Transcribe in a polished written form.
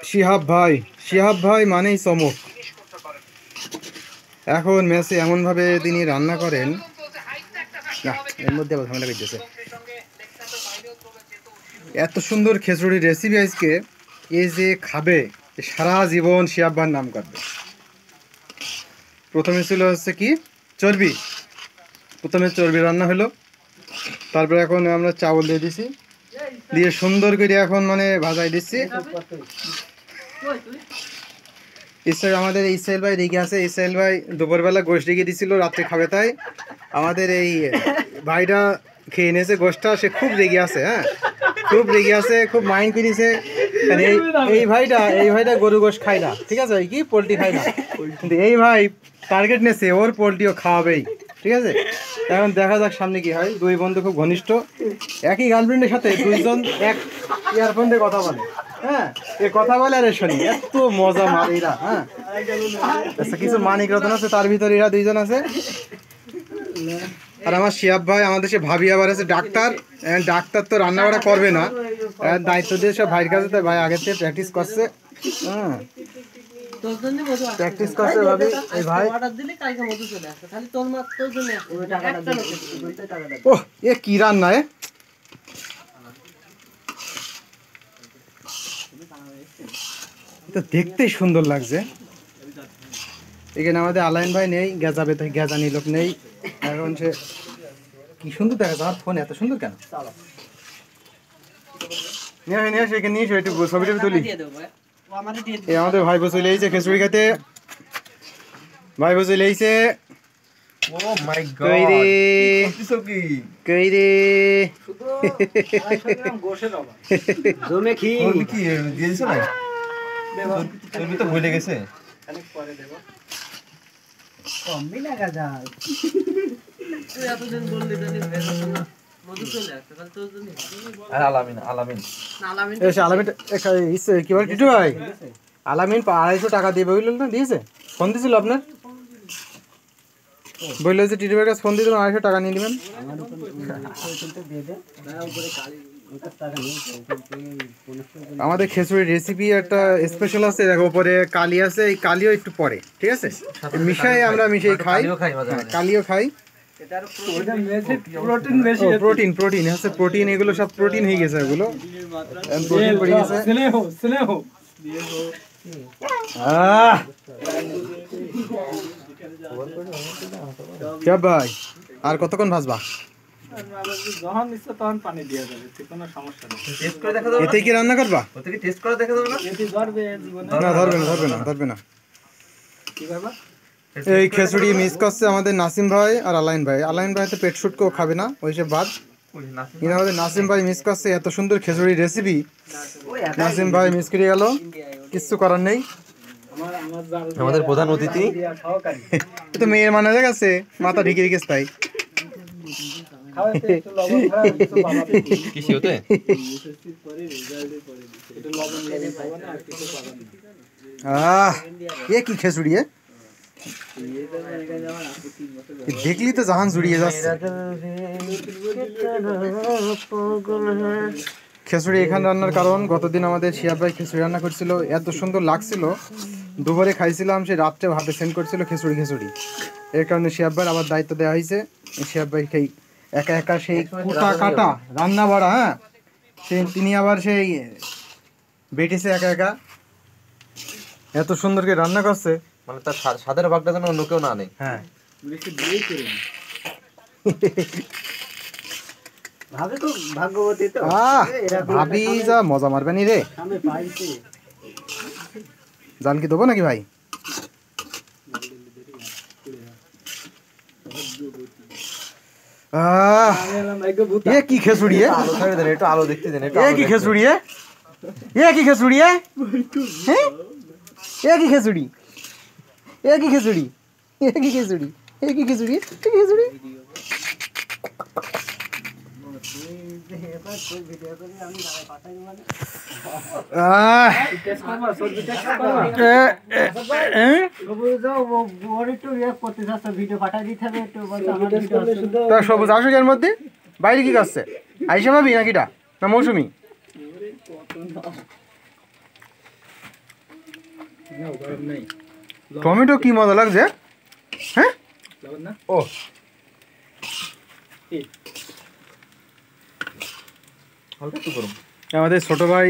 শিহাব ভাই মানেই চমক। এখন মেসে এমনভাবে তিনি রান্না করেন, না এর মধ্যে আবার ঝামেলা করতেছে। এত সুন্দর খিচুড়ির রেসিপি আজকে এই যে খাবে সারা জীবন শিহাব ভাইয়ের নাম করবে। প্রথমে ছিল হচ্ছে কি চর্বি, প্রথমে চর্বি রান্না হলো, তারপরে এখন আমরা চাউল দিয়ে দিছি, দিয়ে সুন্দর করে এখন মানে ভাজাই দিচ্ছি। আমাদের ইসরায়েল ভাই রেগে আছে। ইসরায়েল ভাই দুপুরবেলা গোশ রেগে দিছিল, রাত্রে খাবে, তাই আমাদের এই ভাইটা খেয়ে এনেছে গোশটা। সে খুব রেগে আছে, হ্যাঁ খুব রেগে আছে, খুব মাইন্ড করেছে। এই ভাইটা গরু গোশ খায় না, ঠিক আছে, কি পোলট্রি খায় না, কিন্তু এই ভাই টার্গেট নেছে ওর পোলট্রিও খাওয়াবেই, ঠিক আছে। এখন দেখা যাক সামনে কি হয়। দুই বন্ধু খুব ঘনিষ্ঠ, একই গার্লফ্রেন্ডের সাথে দুইজন এক ইয়ারফোনে কথা বলে, হ্যাঁ এ কথা বলে আর শুনি, এত মজা মারে এরা। হ্যাঁ আচ্ছা, কিছু মানিক রতন আছে, তার ভিতরে এরা দুইজন আছে। আর আমার শিহাব ভাই, আমাদের সে ভাবি আবার আছে ডাক্তার। ডাক্তার তো রান্না বান্না করবে না, দায়িত্ব দিয়ে সব ভাইয়ের কাছে, তাই ভাই আগের থেকে প্র্যাকটিস করছে। হ্যাঁ প্র্যাকটিস করছে ভাবি। এই ভাই ওহ এ কি রান্না, তো দেখতেই সুন্দর লাগছে। এখানে আমাদের আলাইন ভাই নেই, গেজানি লোক নেই। এখন সে কি সুন্দর দেখা যাচ্ছে, আমার ফোন এত সুন্দর কেন? নিয়ে আসে এখানে, নিয়ে এসে একটু ছবিটা তুলি। এই আমাদের ভাই বসে লেগেছে খিচুড়ি খেতে, ভাই বসে লেগেছে। আলামিন 250 টাকা দিয়ে বললেন না, দিয়েছে? ফোন দিয়েছিল আপনার, বললো যে টিটুর কাছে ফোন দিয়ে দেবেন, 250 টাকা নিয়ে নেবেন। আমাদের খিচুড়ির রেসিপি একটা স্পেশাল আছে, দেখো উপরে কালি আছে, এই কালিও একটু পরে, ঠিক আছে, আমরা মিশাই খাই, কালিও খাই। প্রোটিন হচ্ছে, প্রোটিন এগুলো সব প্রোটিন হয়ে গেছে, এগুলো প্রোটিন পড়ে গেছে। ভাই আর কতক্ষণ ভাজবা? এতে কি রান্না করবা? না ধরবে না। এই খিচুড়ি মিস করছে আমাদের নাসিম ভাই আর আলাইন ভাই। আলাইন ভাই তো পেট শুট কেউ খাবে না, ওইসব বাদ। কিন্তু আমাদের নাসিম ভাই মিস করছে এত সুন্দর খিচুড়ি রেসিপি। নাসিম ভাই মিস করে গেল, কিচ্ছু করার নেই। আমাদের প্রধান অতিথি তো মেয়ের মানে গেছে, মাথা ঢেকে রেখেছে, তাই কি খিচুড়ি দেখলি তো জাহান জুড়িয়ে যাচ্ছে। খিচুড়ি এখানে রান্নার কারণ, গতদিন আমাদের শিহাব ভাই খিচুড়ি রান্না করছিল, এত সুন্দর লাগছিল, দুপুরে খাইছিলাম, সে রাত্রে ভাবে সেন্ড করছিল খিচুড়ি। এর কারণে শিহাব ভাই আবার দায়িত্ব দেওয়া হয়েছে। শিহাব ভাই সেই একা সেই কুটা কাটা রান্না বাড়া, হ্যাঁ তিনি আবার সেই বেটিছে একা এত সুন্দর করে রান্না করছে, মানে তার স্বাদের ভাগটা যেন অন্য কেউ না নেই। হ্যাঁ ভাবি যা মজা মারবে নি রে। জান কি দেবো নাকি ভাই? কি খিচুড়ি, একটু আলো দেখতে দেন। কি খিচুড়ি, কি খিচুড়ি, কি খিচুড়ি, কি খিচুড়ি, কি খিচুড়ি, কি খিচুড়ি, কি খিচুড়ি। সবুজ আসুক এর মধ্যে, বাইরে কি করছে? আইসা ভাবি নাকিটা না মৌসুমি? টমেটো কি মজা লাগছে, হ্যাঁ ও আমাদের ছোট ভাই